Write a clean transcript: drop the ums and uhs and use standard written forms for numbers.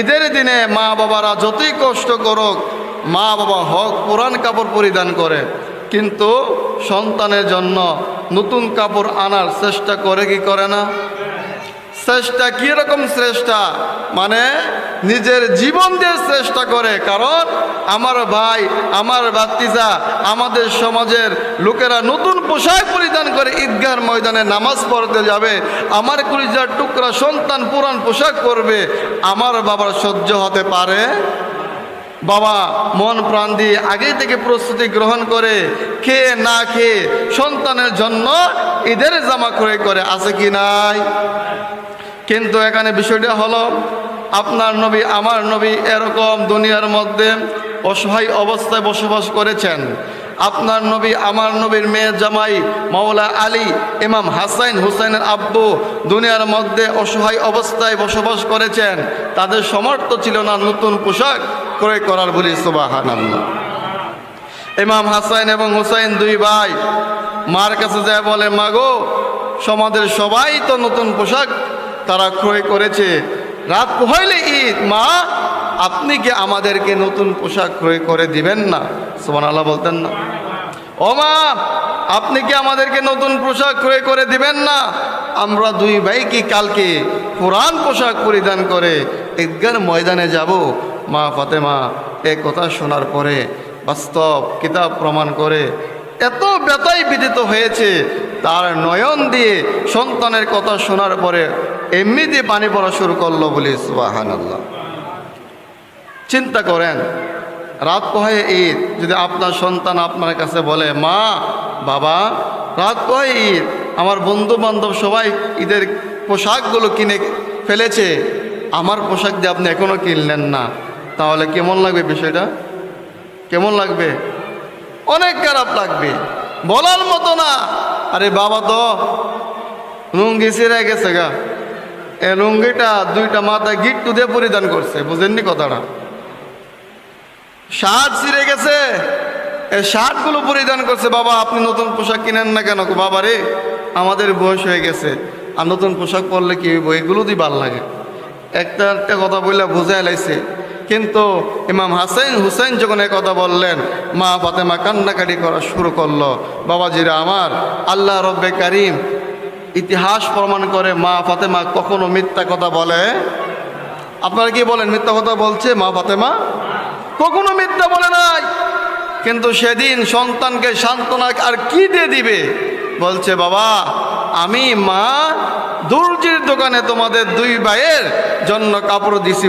ঈদের দিনে মা বাবারা যতই কষ্ট করুক, মা বাবা হক পুরান কাপড় পরিধান করে, কিন্তু সন্তানের জন্য নতুন কাপড় আনার চেষ্টা করে কি করে না? চেষ্টা কীরকম চেষ্টা, মানে নিজের জীবন দিয়ে চেষ্টা করে। কারণ আমার ভাই, আমার ভাতিজা, আমাদের সমাজের লোকেরা নতুন পোশাক পরিধান করে ঈদগাহর ময়দানে নামাজ পড়তে যাবে, আমার কলিজার টুকরা সন্তান পুরান পোশাক পরবে, আমার বাবার সহ্য হতে পারে? বাবা মন প্রাণ দিয়ে আগে থেকে প্রস্তুতি গ্রহণ করে, খেয়ে না খেয়ে সন্তানের জন্য ঈদের জামা ক্রয় করে, আছে কি নাই? কিন্তু এখানে বিষয়টা হলো, আপনার নবী আমার নবী এরকম দুনিয়ার মধ্যে অসহায় অবস্থায় বসবাস করেছেন। আপনার নবী আমার নবীর মেয়ে জামাই মাওলা আলী ইমাম হাসান হুসাইনের আব্বু দুনিয়ার মধ্যে অসহায় অবস্থায় বসবাস করেছেন। তাদের সামর্থ্য ছিল না নতুন পোশাক ক্রয় করার, বলি সুবহানাল্লাহ। ইমাম হাসান এবং হুসাইন দুই ভাই মার কাছে যায় বলে, মা গো, সমাজের সবাই তো নতুন পোশাক তারা ক্রয় করেছে, রাত পোহাইলে ঈদ, মা আপনি কি আমাদেরকে নতুন পোশাক ক্রয় করে দিবেন না? সুবহানাল্লাহ বলতেন না? ও মা, আপনি কি আমাদেরকে নতুন পোশাক ক্রয় করে দিবেন না? আমরা দুই ভাই কি কালকে পুরান পোশাক পরিধান করে ঈদগাহর ময়দানে যাব? মা ফাতেমা এই কথা শোনার পরে বাস্তব কিতাব প্রমাণ করে এত ব্যথায় বিদিত হয়েছে, তার নয়ন দিয়ে সন্তানের কথা শোনার পরে এমনিতে পানি পড়া শুরু করলো, বলি সুবহানাল্লাহ। চিন্তা করেন, রাত পোহায় ঈদ, যদি আপনার সন্তান আপনার কাছে বলে, মা বাবা রাত পোহায় ঈদ, আমার বন্ধু বান্ধব সবাই ঈদের পোশাকগুলো কিনে ফেলেছে, আমার পোশাক দিয়ে আপনি এখনো কিনলেন না, তাহলে কেমন লাগবে? বিষয়টা কেমন লাগবে? অনেক খারাপ লাগবে, বলার মতো না। আরে বাবা তো লুঙ্গি ছিঁড়ে গেছে গা, এ লুঙ্গিটা দুইটা মাথায় গিট্টু দিয়ে পরিধান করছে, বুঝেননি কথাটা? শার্ট ছিঁড়ে গেছে, এই শার্টগুলো পরিধান করছে। বাবা আপনি নতুন পোশাক কিনেন না কেন? বাবা রে, আমাদের বয়স হয়ে গেছে, আর নতুন পোশাক পরলে কি হইব, এগুলো দিয়ে ভাল লাগে। একটা একটা কথা বললে বুঝাই লাইছে। কিন্তু ইমাম হাসান হুসাইন যখন এই কথা বললেন, মা ফাতেমা কান্নাকাটি করা শুরু করলো। বাবাজিরা আমার, আল্লাহ রব্বে কারিম ইতিহাস প্রমাণ করে মা ফাতেমা কখনো মিথ্যা কথা বলে? আপনারা কি বলেন মিথ্যা কথা বলছে মা ফাতেমা? কখনো মিথ্যা বলে নাই। কিন্তু সেদিন সন্তানকে সান্ত্বনা আর কি দিয়ে দিবে? বলছে, বাবা আমি মা দর্জির দোকানে তোমাদের দুই ভাইয়ের জন্য কাপড় দিছি।